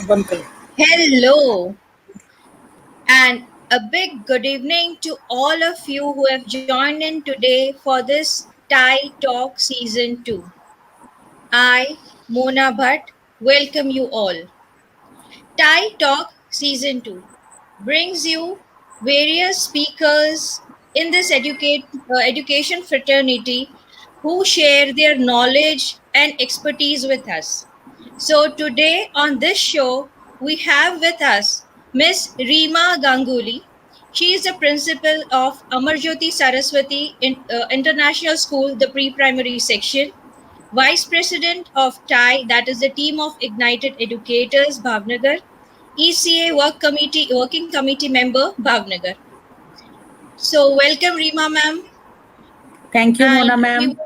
Hello, and a big good evening to all of you who have joined in today for this Thai Talk Season 2. I, Mona Bhatt, welcome you all. Thai Talk Season 2 brings you various speakers in this education fraternity who share their knowledge and expertise with us. So, today on this show, we have with us Miss Reema Ganguli. She is the principal of Amarjyoti Saraswati International School, the pre primary section, Vice President of TIE, that is the Team of Ignited Educators, Bhavnagar, ECA Working Committee member, Bhavnagar. So, welcome, Reema ma'am. Thank you, Mona And we ma'am.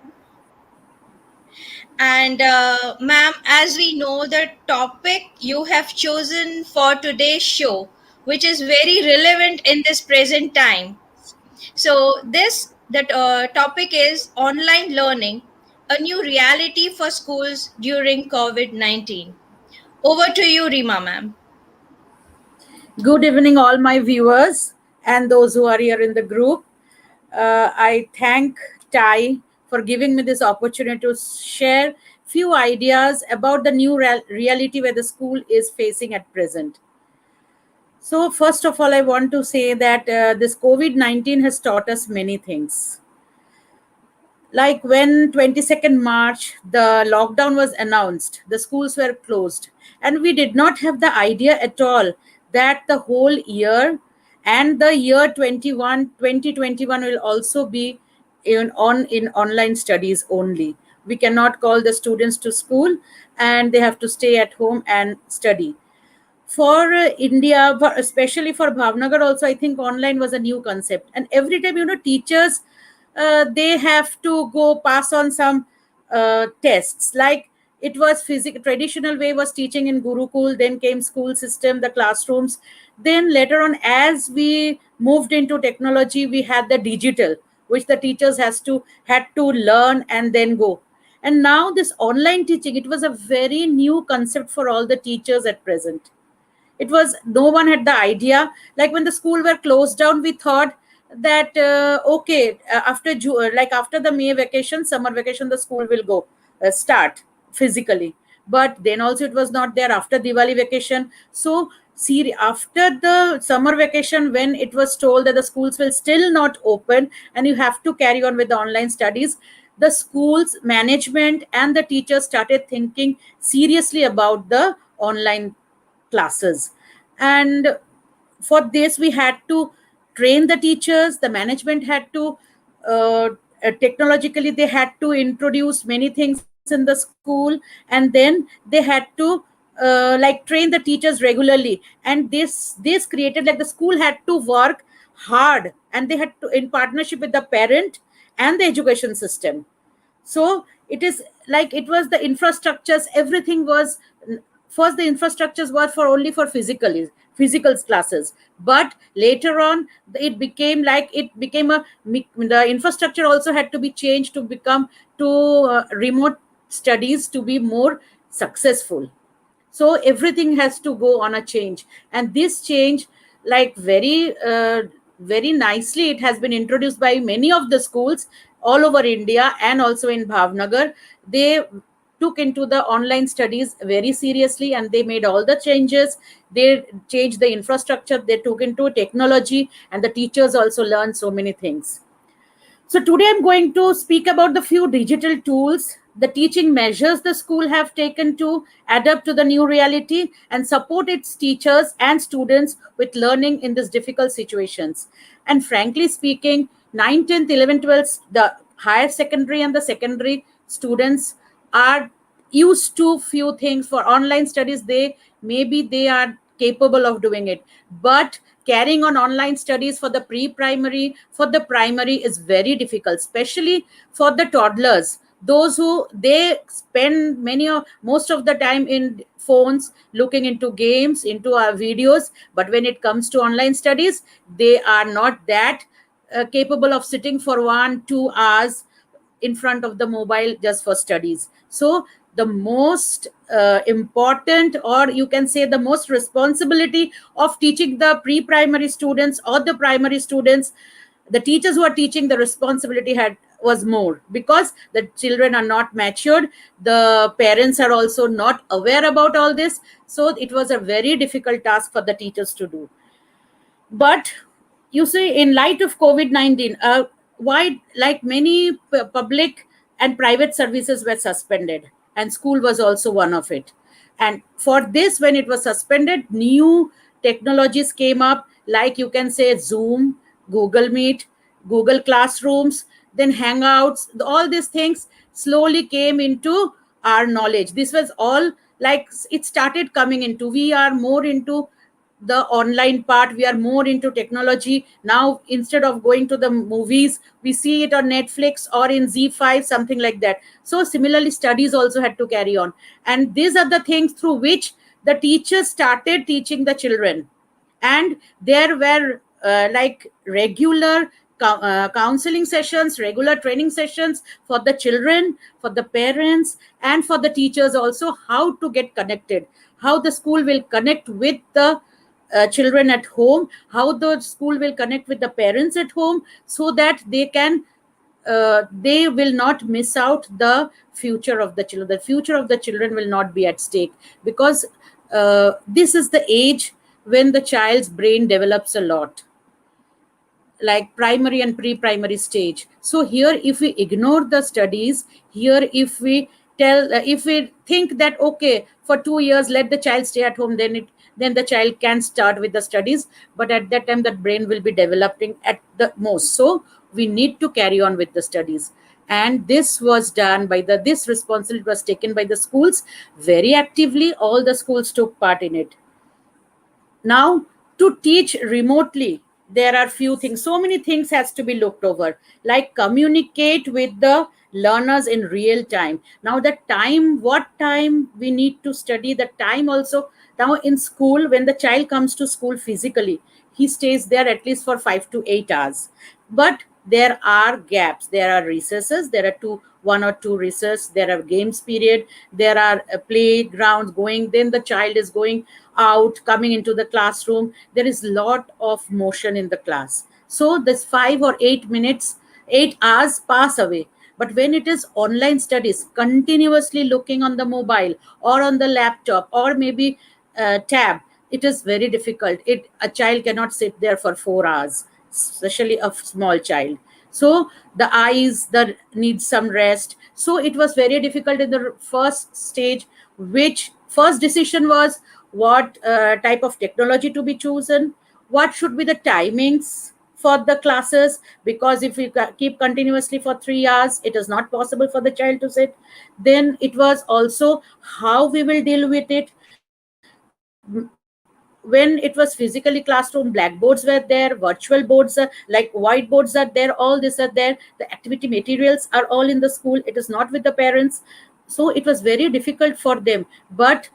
And ma'am, as we know, the topic you have chosen for today's show, which is very relevant in this present time. So the topic is online learning, a new reality for schools during COVID-19. Over to you, Rima ma'am. Good evening, all my viewers and those who are here in the group. I thank Tai for giving me this opportunity to share few ideas about the new reality where the school is facing at present. So, first of all, I want to say that this COVID-19 has taught us many things. Like when 22nd March, the lockdown was announced, the schools were closed, and we did not have the idea at all that the whole year and the year 2021 will also be in online studies only. We cannot call the students to school, and they have to stay at home and study. For India, especially for Bhavnagar, also I think online was a new concept. And every time, teachers, they have to go pass on some tests. Like it was traditional way was teaching in Gurukul, then came school system, the classrooms. Then later on, as we moved into technology, we had the digital, which the teachers had to learn and then go. And now this online teaching, it was a very new concept for all the teachers at present. It was no one had the idea. Like when the school were closed down, we thought that okay, after the May vacation, summer vacation, the school will go start physically. But then also it was not there after Diwali vacation. So see, after the summer vacation, when it was told that the schools will still not open and you have to carry on with the online studies, the schools management and the teachers started thinking seriously about the online classes. And for this we had to train the teachers, the management had to technologically they had to introduce many things in the school, and then they had to like train the teachers regularly. And this created, like, the school had to work hard, and they had to in partnership with the parent and the education system. So it is like it was the infrastructures, everything was first the infrastructures were for only for physical classes, but later on it became the infrastructure also had to be changed to become to remote studies to be more successful. So everything has to go on a change, and this change, like, very nicely it has been introduced by many of the schools all over India, and also in Bhavnagar. They took into the online studies very seriously, and they made all the changes. They changed the infrastructure, they took into technology, and the teachers also learned so many things. So today I'm going to speak about the few digital tools, the teaching measures the school have taken to adapt to the new reality and support its teachers and students with learning in these difficult situations. And frankly speaking, 9th, 10th, 11th, 12th, the higher secondary and the secondary students are used to few things. For online studies, they are capable of doing it, but carrying on online studies for the pre-primary, for the primary, is very difficult, especially for the toddlers, those who they spend most of the time in phones looking into games, into our videos. But when it comes to online studies, they are not that capable of sitting for 1 2 hours in front of the mobile just for studies. So the most important, or you can say the most responsibility of teaching the pre-primary students or the primary students, the teachers who are teaching, the responsibility had was more, because the children are not matured, the parents are also not aware about all this, so it was a very difficult task for the teachers to do. But you see, in light of COVID-19, why, like many public and private services were suspended, and school was also one of it. And for this, when it was suspended, new technologies came up, like you can say Zoom, Google Meet, Google Classrooms, then Hangouts, all these things slowly came into our knowledge. This was all like it started coming into, we are more into the online part, we are more into technology now. Instead of going to the movies, we see it on Netflix or in Z5, something like that. So similarly, studies also had to carry on, and these are the things through which the teachers started teaching the children. And there were like regular counseling sessions, regular training sessions for the children, for the parents, and for the teachers also, how to get connected, how the school will connect with the children at home, how the school will connect with the parents at home, so that they can they will not miss out the future of the children. The future of the children will not be at stake, because this is the age when the child's brain develops a lot, like primary and pre-primary stage. So here, if we ignore the studies, here if we think that okay, for 2 years let the child stay at home, then the child can start with the studies, but at that time that brain will be developing at the most. So we need to carry on with the studies, and this was done by the this responsibility was taken by the schools very actively. All the schools took part in it. Now, to teach remotely, there are few things, so many things has to be looked over, like communicate with the learners in real time. Now the time, what time we need to study, the time also. Now in school, when the child comes to school physically, he stays there at least for 5 to 8 hours, but there are gaps, there are recesses, there are one or two recess, there are games period, there are playgrounds going, then the child is going out, coming into the classroom, there is lot of motion in the class. So this 5 or 8 minutes, 8 hours pass away. But when it is online studies, continuously looking on the mobile or on the laptop or maybe tab, it is very difficult. A child cannot sit there for 4 hours, especially a small child. So the eyes that need some rest. So it was very difficult in the first stage. Which first decision was what type of technology to be chosen, what should be the timings for the classes, because if we keep continuously for 3 hours, it is not possible for the child to sit. Then it was also how we will deal with it. When it was physically classroom, blackboards were there, virtual boards like whiteboards are there, all this are there, the activity materials are all in the school, it is not with the parents. So it was very difficult for them, but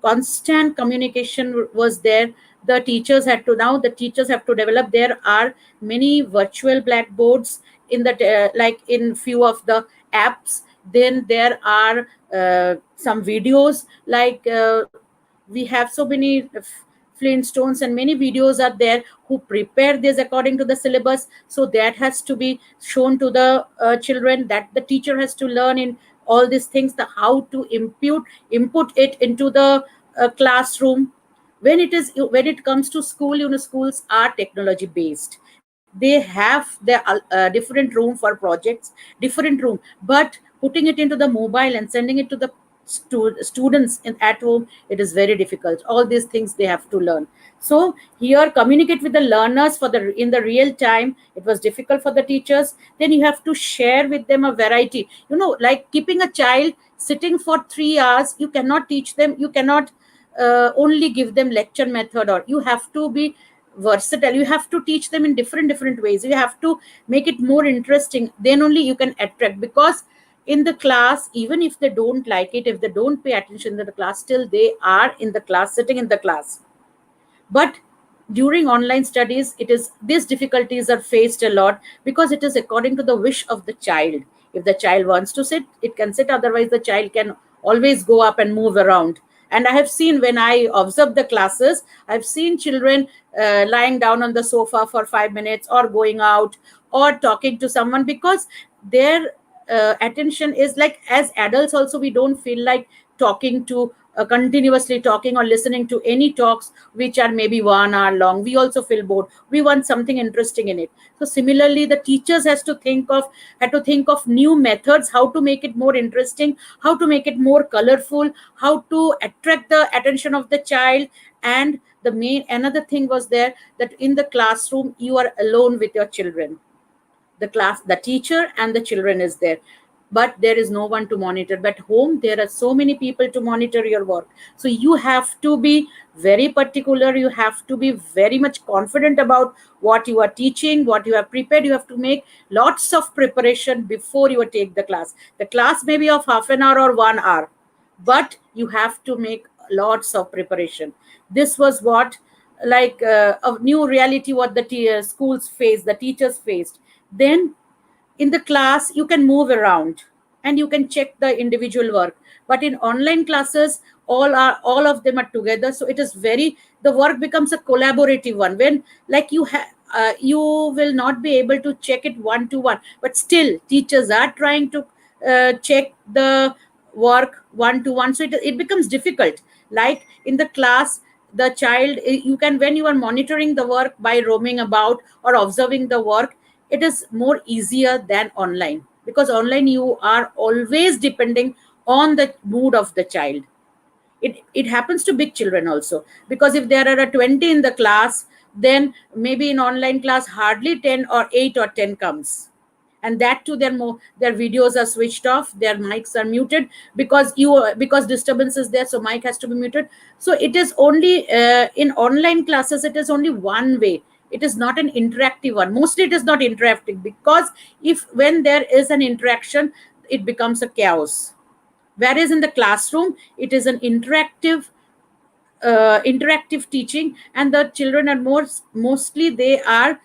constant communication was there. The teachers had to, now the teachers have to develop, there are many virtual blackboards in the like in few of the apps. Then there are some videos, like we have so many Flintstones and many videos are there who prepare this according to the syllabus. So that has to be shown to the children, that the teacher has to learn in all these things, the how to input it into the classroom. When it comes to school, schools are technology based. They have their different room for projects, different room, but putting it into the mobile and sending it to the students at home, it is very difficult. All these things they have to learn. So here, communicate with the learners for the in the real time, it was difficult for the teachers. Then you have to share with them a variety, like keeping a child sitting for 3 hours, you cannot teach them, you cannot only give them lecture method, or you have to be versatile, you have to teach them in different ways, you have to make it more interesting, then only you can attract. Because in the class, even if they don't like it, if they don't pay attention to the class, still they are in the class, sitting in the class. But during online studies, it is these difficulties are faced a lot, because it is according to the wish of the child. If the child wants to sit, it can sit, otherwise the child can always go up and move around. And I have seen, when I observe the classes, I've seen children lying down on the sofa for 5 minutes, or going out, or talking to someone, because their attention is like, as adults also, we don't feel like talking to continuously talking or listening to any talks which are maybe 1 hour long. We also feel bored, we want something interesting in it. So similarly, the teachers had to think of new methods, how to make it more interesting, how to make it more colorful, how to attract the attention of the child. And the main another thing was there, that in the classroom you are alone with your children. The teacher and the children is there, but there is no one to monitor. But home, there are so many people to monitor your work. So you have to be very particular, you have to be very much confident about what you are teaching, what you have prepared. You have to make lots of preparation before you take the class. The class may be of half an hour or 1 hour, but you have to make lots of preparation. This was what, like, a new reality, what the schools faced, the teachers faced. Then in the class you can move around and you can check the individual work, but in online classes, all of them are together. So it is very, the work becomes a collaborative one, when, like, you will not be able to check it one to one, but still teachers are trying to check the work one to one. So it becomes difficult. Like in the class, the child, you can, when you are monitoring the work by roaming about or observing the work, it is more easier than online, because online you are always depending on the mood of the child. It happens to big children also, because if there are a 20 in the class, then maybe in online class hardly 10 or 8 or 10 comes. And that too, their videos are switched off, their mics are muted, because disturbance is there, so mic has to be muted. So it is only in online classes, it is only one way. It is not an interactive one. Mostly it is not interactive, because if when there is an interaction, it becomes a chaos. Whereas in the classroom, it is an interactive teaching, and the children are mostly they are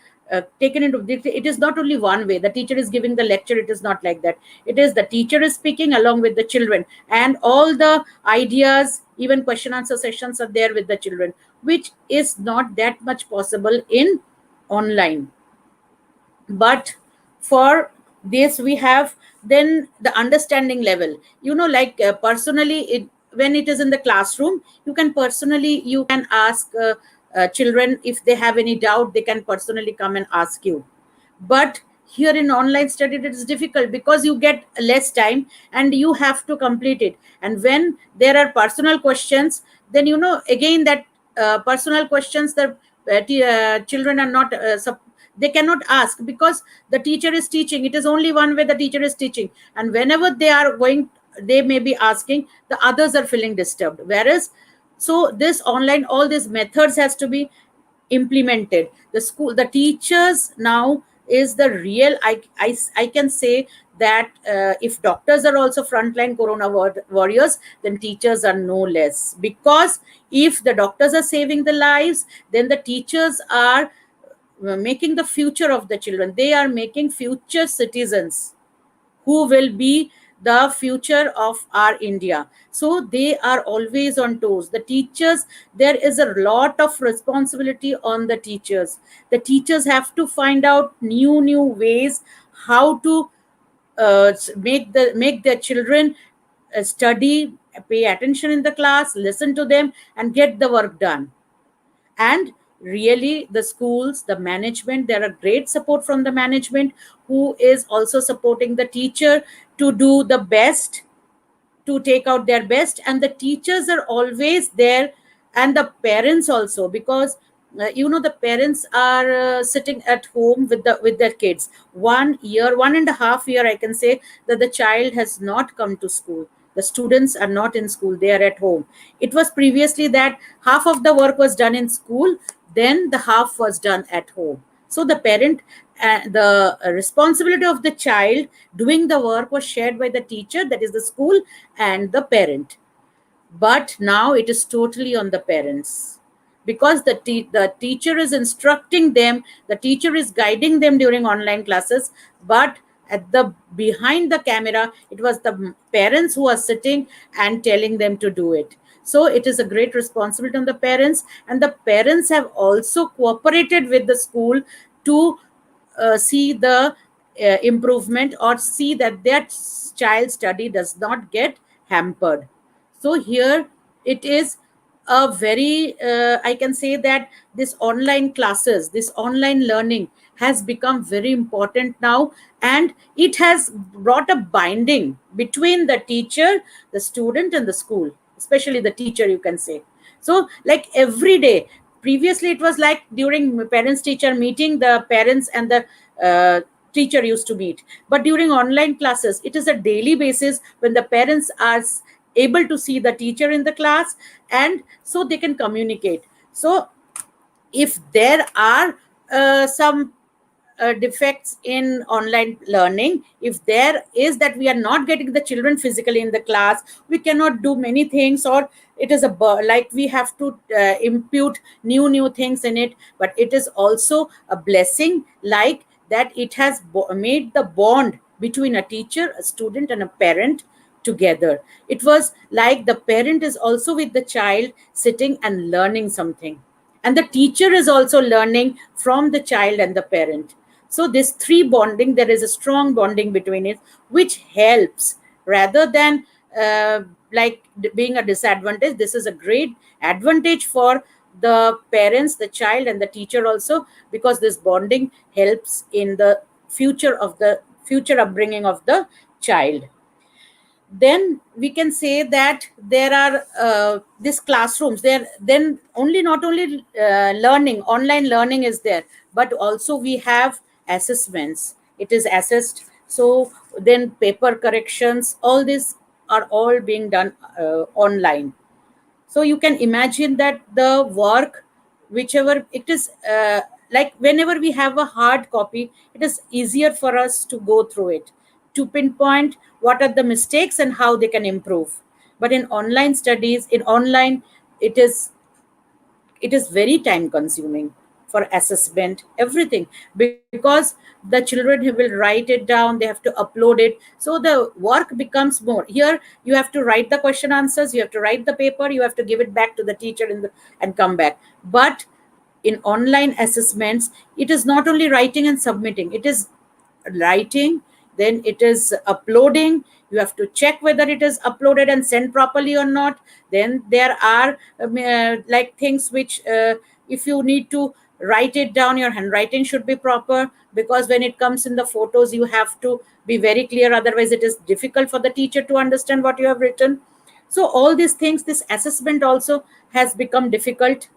taken into it. Is not only one way, the teacher is giving the lecture, it is not like that. It is the teacher is speaking along with the children, and all the ideas, even question answer sessions are there with the children, which is not that much possible in online. But for this we have, then the understanding level, like, personally, when it is in the classroom, you can ask children, if they have any doubt, they can personally come and ask you. But here in online study, it is difficult, because you get less time and you have to complete it. And when there are personal questions, then again, that personal questions, the children are not they cannot ask, because the teacher is teaching. It is only one way, the teacher is teaching, and whenever they are going, they may be asking, the others are feeling disturbed. Whereas, so this online, all these methods has to be implemented. The teachers now is the real, I can say that if doctors are also frontline corona warriors, then teachers are no less. Because if the doctors are saving the lives, then the teachers are making the future of the children. They are making future citizens who will be the future of our India. So they are always on toes. The teachers, there is a lot of responsibility on the teachers. The teachers have to find out new ways how to make their children study, pay attention in the class, listen to them, and get the work done. And really, the schools, the management, there are great support from the management, who is also supporting the teacher to do the best, to take out their best. And the teachers are always there, and the parents also, because the parents are sitting at home with their kids. 1 year, 1.5 year, I can say, that the child has not come to school. The students are not in school, they are at home. It was previously that half of the work was done in school, then the half was done at home. So the parent, the responsibility of the child doing the work was shared by the teacher, that is the school, and the parent. But now it is totally on the parents, because the teacher is instructing them, the teacher is guiding them during online classes. But at the behind the camera, it was the parents who are sitting and telling them to do it. So it is a great responsibility on the parents, and the parents have also cooperated with the school to see the improvement, or see that their child study does not get hampered. So here it is a very I can say that this online classes, this online learning has become very important now, and it has brought a binding between the teacher, the student, and the school, especially the teacher, you can say. So like every day, previously it was like during parents teacher meeting, the parents and the teacher used to meet, but during online classes it is a daily basis when the parents are able to see the teacher in the class, and so they can communicate. So if there are some defects in online learning, if there is that we are not getting the children physically in the class, we cannot do many things, or it is like we have to impute new things in it. But it is also a blessing, like that it has made the bond between a teacher, a student, and a parent together. It was like the parent is also with the child, sitting and learning something, and the teacher is also learning from the child and the parent. So this three bonding, there is a strong bonding between it, which helps rather than uh, like being a disadvantage. This is a great advantage for the parents, the child, and the teacher also, because this bonding helps in the future upbringing of the child. Then we can say that there are these classrooms there, then only not only learning, online learning is there, but also we have assessments. It is assessed. So then paper corrections, all this are all being done online. So you can imagine that the work, whichever it is, like whenever we have a hard copy, it is easier for us to go through it, to pinpoint what are the mistakes and how they can improve. But in online studies, in online, it is it is very time consuming for assessment, everything, because the children will write it down, they have to upload it, so the work becomes more. Here you have to write the question answers, you have to write the paper, you have to give it back to the teacher and come back. But in online assessments, it is not only writing and submitting, it is writing, then it is uploading, you have to check whether it is uploaded and sent properly or not. Then there are like things which if you need to write it down, your handwriting should be proper, because when it comes in the photos you have to be very clear, otherwise it is difficult for the teacher to understand what you have written. So all these things, this assessment also has become difficult.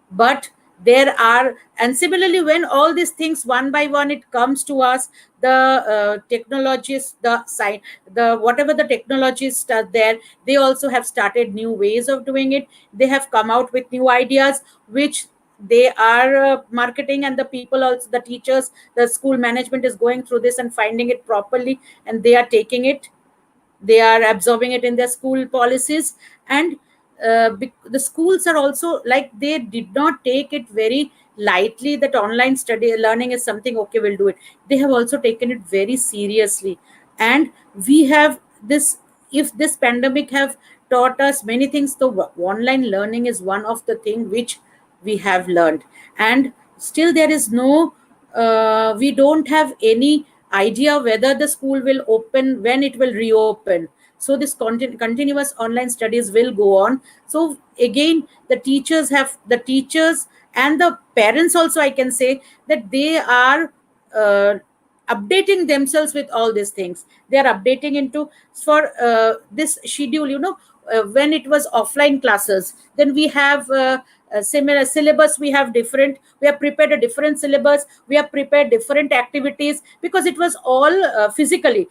But there are, and similarly when all these things one by one it comes to us, the technologies, the site, the whatever the technologies are there, they also have started new ways of doing it. They have come out with new ideas which they are marketing, and the people also, the teachers, the school management is going through this and finding it properly, and they are taking it, they are absorbing it in their school policies. And the schools are also like, they did not take it very lightly that online study learning is something, okay, we'll do it. They have also taken it very seriously. And we have this, if this pandemic have taught us many things, the online learning is one of the thing which we have learned. And still there is no we don't have any idea whether the school will open, when it will reopen. So this continuous online studies will go on. So again, the teachers and the parents also, I can say that they are uh, updating themselves with all these things. They are updating into for this schedule, when it was offline classes, then we have a similar syllabus, we have different, we have prepared a different syllabus, we have prepared different activities, because it was all physically,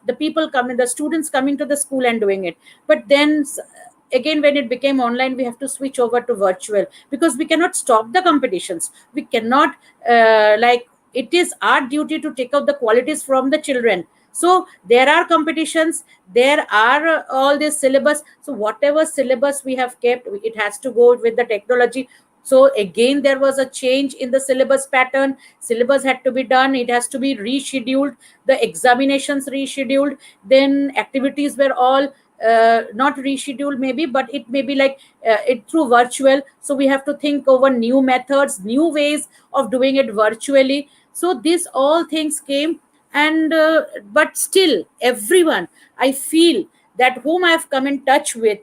the people coming, the students coming to the school and doing it. But then again, when it became online, we have to switch over to virtual, because we cannot stop the competitions, we cannot like, it is our duty to take out the qualities from the children. So there are competitions, there are all this syllabus, so whatever syllabus we have kept, it has to go with the technology. So again, there was a change in the syllabus pattern. Syllabus had to be done. It has to be rescheduled. The examinations rescheduled. Then activities were all not rescheduled, maybe, but it may be like it through virtual. So we have to think over new methods, new ways of doing it virtually. So these all things came, and but still, everyone, I feel that whom I have come in touch with,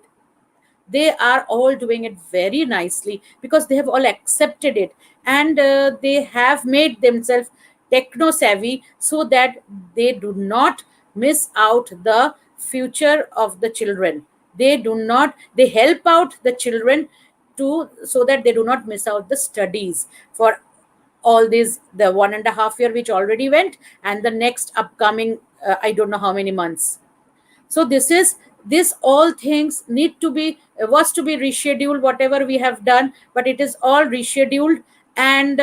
they are all doing it very nicely because they have all accepted it, and they have made themselves techno savvy so that they do not miss out the future of the children. They do not, they help out the children to, so that they do not miss out the studies for all these, the 1.5 year which already went, and the next upcoming I don't know how many months. So this is, this all things need to be, was to be rescheduled, whatever we have done, but it is all rescheduled, and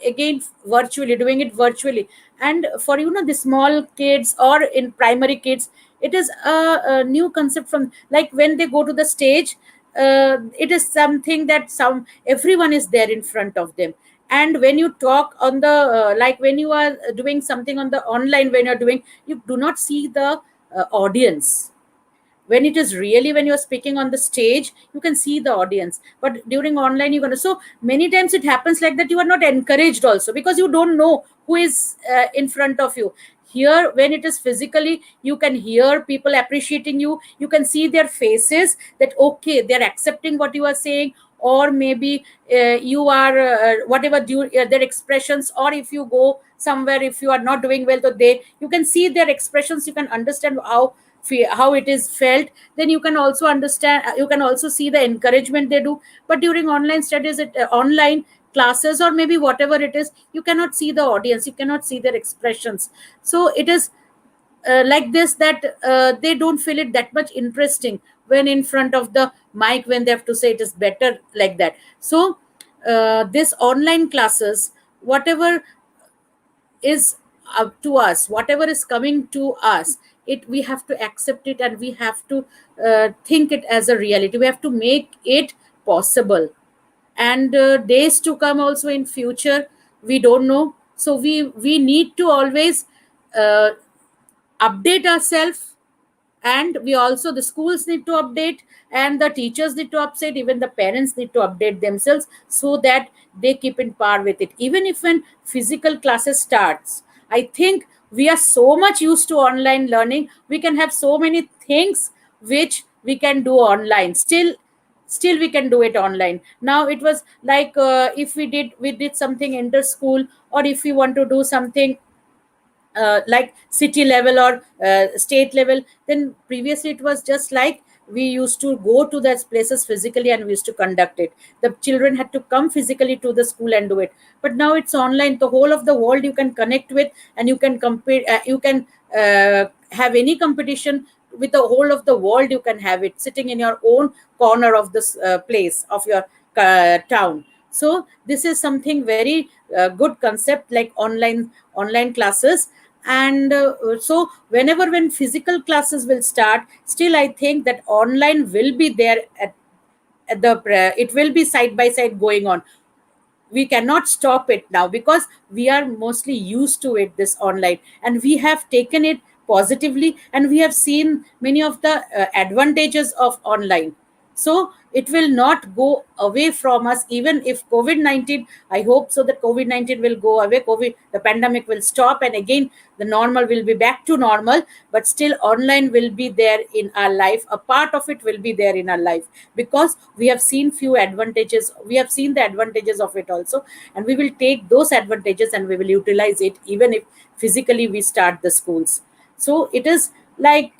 again virtually, doing it virtually. And for, you know, the small kids or in primary kids, it is a new concept. From like when they go to the stage, it is something that some, everyone is there in front of them. And when you talk on the like when you are doing something on the online, when you're doing, you do not see the audience. When it is really, when you're speaking on the stage, you can see the audience, but during online you're going to, so many times it happens like that, you are not encouraged also, because you don't know who is in front of you. Here, when it is physically, you can hear people appreciating you, you can see their faces, that okay, they're accepting what you are saying, or maybe you are whatever their expressions, or if you go somewhere, if you are not doing well, so they, you can see their expressions, you can understand how it is felt. Then you can also understand, you can also see the encouragement they do. But during online studies, online classes, or maybe whatever it is, you cannot see the audience, you cannot see their expressions. So it is like this, that they don't feel it that much interesting when in front of the mic, when they have to say, it is better like that. So this online classes, whatever is up to us, whatever is coming to us, it, we have to accept it, and we have to think it as a reality, we have to make it possible. And days to come also in future, we don't know. So we need to always uh, update ourselves, and we also, the schools need to update, and the teachers need to update, even the parents need to update themselves, so that they keep in par with it. Even if when physical classes starts, I think we are so much used to online learning, we can have so many things which we can do online, still we can do it online. Now it was like if we did something inter school, or if we want to do something like city level or state level, then previously it was just like we used to go to those places physically, and we used to conduct it. The children had to come physically to the school and do it. But now it's online, the whole of the world you can connect with, and you can compete, you can have any competition with the whole of the world. You can have it sitting in your own corner of this place of your town. So this is something very good concept, like online classes. And so whenever, when physical classes will start, still I think that online will be there at the it will be side by side going on. We cannot stop it now, because we are mostly used to it, this online, and we have taken it positively, and we have seen many of the advantages of online. So it will not go away from us, even if COVID-19, I hope so that COVID-19 will go away, the pandemic will stop, and again the normal will be back to normal. But still online will be there in our life, a part of it will be there in our life, because we have seen few advantages, we have seen the advantages of it also, and we will take those advantages, and we will utilize it, even if physically we start the schools. So it is like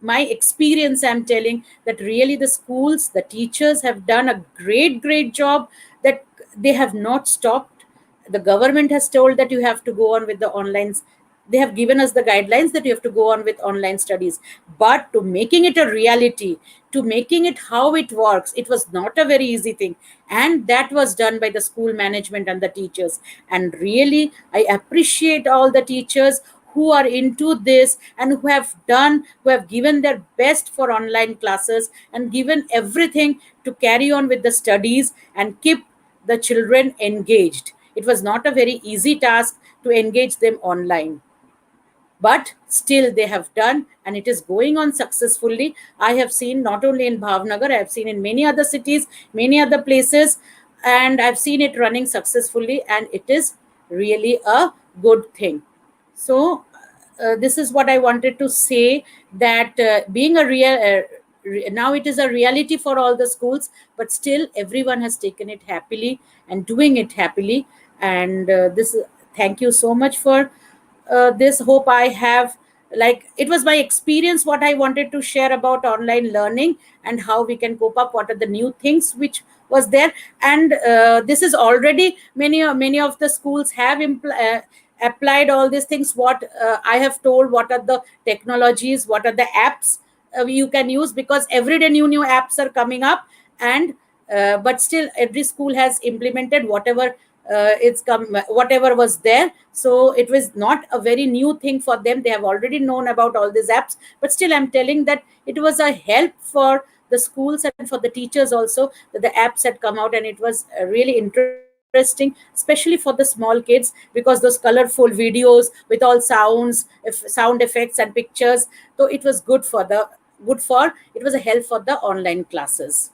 my experience, I'm telling that really the schools, the teachers have done a great job, that they have not stopped. The government has told that you have to go on with the online, they have given us the guidelines that you have to go on with online studies. But to making it a reality, to making it how it works, it was not a very easy thing, and that was done by the school management and the teachers. And really I appreciate all the teachers who are into this and who have given their best for online classes and given everything to carry on with the studies and keep the children engaged. It was not a very easy task to engage them online, but still they have done, and it is going on successfully. I have seen not only in Bhavnagar, I have seen in many other cities, many other places, and I've seen it running successfully, and it is really a good thing. So this is what I wanted to say, that being a now it is a reality for all the schools, but still everyone has taken it happily and doing it happily. And this thank you so much for this. Hope I have, like, it was my experience what I wanted to share about online learning and how we can cope up, what are the new things which was there. And this is already many of the schools have applied all these things what I have told, what are the technologies, what are the apps you can use, because every day new apps are coming up. And but still every school has implemented whatever it's come whatever was there. So it was not a very new thing for them, they have already known about all these apps. But still I'm telling that it was a help for the schools and for the teachers also, that the apps had come out, and it was really interesting, especially for the small kids, because those colorful videos with all sounds, sound effects and pictures. So it was it was a help for the online classes.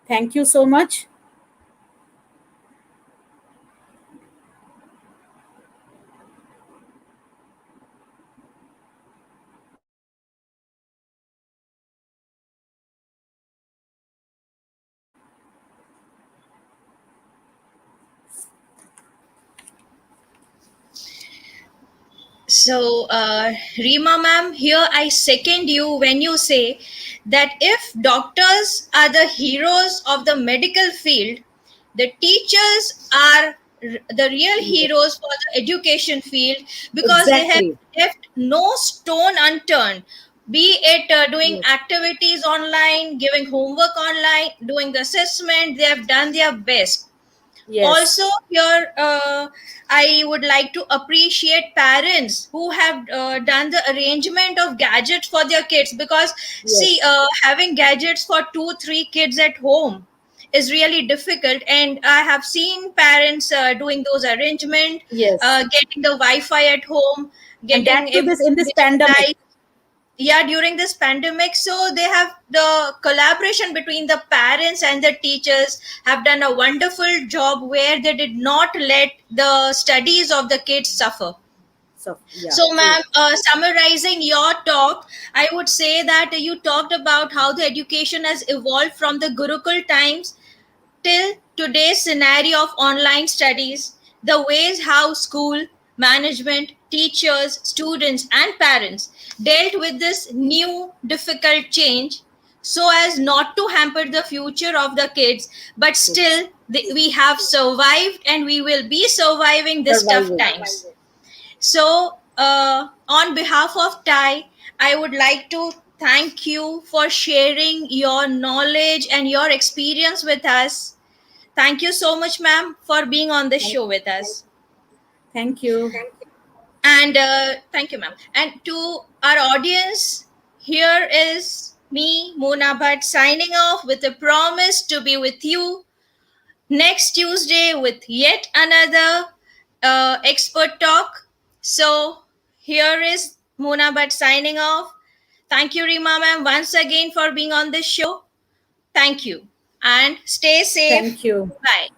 Thank you so much. So, Reema ma'am, here I second you when you say that if doctors are the heroes of the medical field, the teachers are the real heroes for the education field, because they have Exactly. left no stone unturned. Be it doing Yes. activities online, giving homework online, doing the assessment, they have done their best. Yes. Also here I would like to appreciate parents who have done the arrangement of gadgets for their kids, because see, Yes. having gadgets for 2 3 kids at home is really difficult, and I have seen parents doing those arrangement, Yes. getting the wi-fi at home, And getting that to this in everything this pandemic. digitalized. Yeah, during this pandemic, so they have the collaboration between the parents and the teachers have done a wonderful job where they did not let the studies of the kids suffer. So yeah, So true. ma'am, summarizing your talk, I would say that you talked about how the education has evolved from the gurukul times till today's scenario of online studies, the ways how school, management, teachers, students, and parents dealt with this new difficult change so as not to hamper the future of the kids, but It's still we have survived and we will be surviving this tough surviving. times. So, on behalf of Tai, I would like to thank you for sharing your knowledge and your experience with us. Thank you so much, ma'am, for being on this Thank, show with us. thank you. And thank you, ma'am. And to our audience, here is me, Mona Bhatt, signing off with a promise to be with you next Tuesday with yet another expert talk. So here is Mona Bhatt signing off. Thank you, Rima ma'am, once again for being on this show. Thank you. And stay safe. Thank you. Bye.